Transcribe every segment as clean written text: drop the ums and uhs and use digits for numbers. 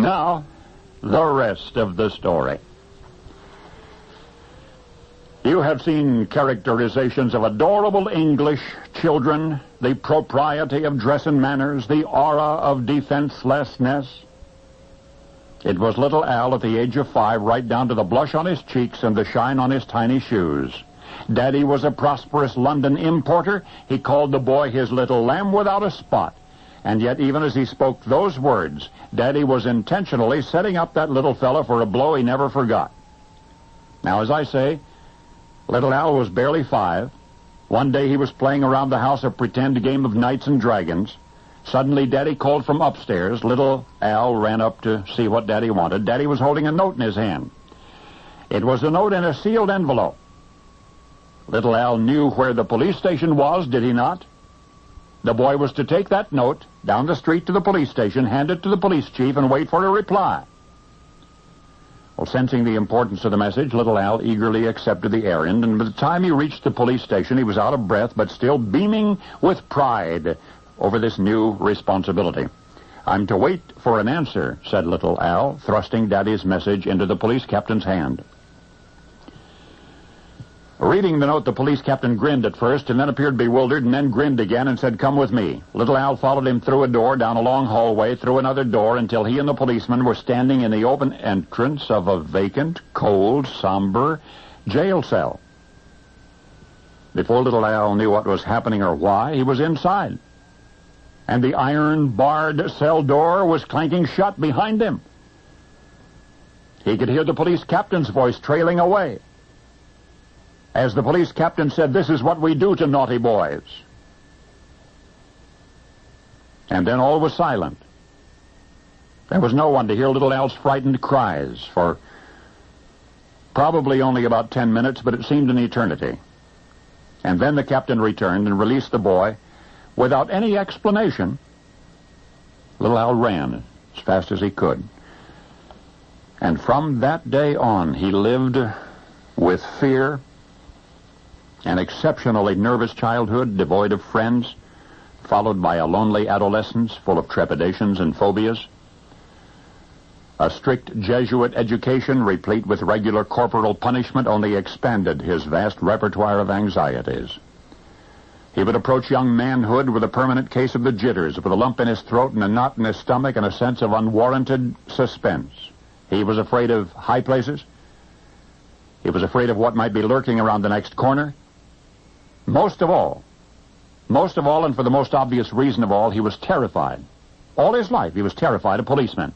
Now, the rest of the story. You have seen characterizations of adorable English children, the propriety of dress and manners, the aura of defenselessness. It was little Al at the age of 5, right down to the blush on his cheeks and the shine on his tiny shoes. Daddy was a prosperous London importer. He called the boy his little lamb without a spot. And yet, even as he spoke those words, Daddy was intentionally setting up that little fella for a blow he never forgot. Now, as I say, little Al was barely 5. One day he was playing around the house a pretend game of knights and dragons. Suddenly, Daddy called from upstairs. Little Al ran up to see what Daddy wanted. Daddy was holding a note in his hand. It was a note in a sealed envelope. Little Al knew where the police station was, did he not? The boy was to take that note down the street to the police station, hand it to the police chief, and wait for a reply. Well, sensing the importance of the message, little Al eagerly accepted the errand, and by the time he reached the police station, he was out of breath, but still beaming with pride over this new responsibility. "I'm to wait for an answer," said little Al, thrusting Daddy's message into the police captain's hand. Reading the note, the police captain grinned at first, and then appeared bewildered, and then grinned again and said, "Come with me." Little Al followed him through a door, down a long hallway, through another door, until he and the policeman were standing in the open entrance of a vacant, cold, somber jail cell. Before little Al knew what was happening or why, he was inside. And the iron-barred cell door was clanking shut behind him. He could hear the police captain's voice trailing away, as the police captain said, "This is what we do to naughty boys." And then all was silent. There was no one to hear little Al's frightened cries for probably only about 10 minutes, but it seemed an eternity. And then the captain returned and released the boy without any explanation. Little Al ran as fast as he could. And from that day on, he lived with fear, an exceptionally nervous childhood devoid of friends, followed by a lonely adolescence full of trepidations and phobias. A strict Jesuit education, replete with regular corporal punishment, only expanded his vast repertoire of anxieties. He would approach young manhood with a permanent case of the jitters, with a lump in his throat and a knot in his stomach and a sense of unwarranted suspense. He was afraid of high places. He was afraid of what might be lurking around the next corner. Most of all, and for the most obvious reason of all, he was terrified. All his life, he was terrified of policemen.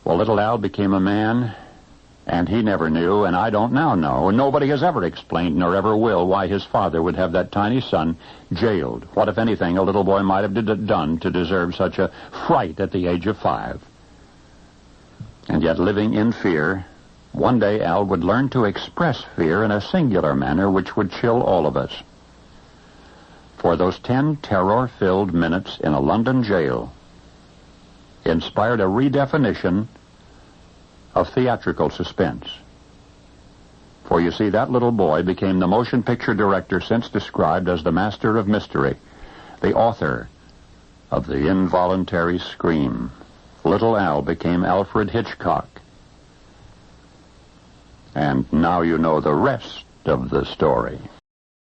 Well, little Al became a man, and he never knew, and I don't now know, and nobody has ever explained, nor ever will, why his father would have that tiny son jailed. What, if anything, a little boy might have done to deserve such a fright at the age of 5. And yet, living in fear, one day Al would learn to express fear in a singular manner which would chill all of us. For those 10 terror-filled minutes in a London jail inspired a redefinition of theatrical suspense. For you see, that little boy became the motion picture director since described as the master of mystery, the author of the involuntary scream. Little Al became Alfred Hitchcock. And now you know the rest of the story.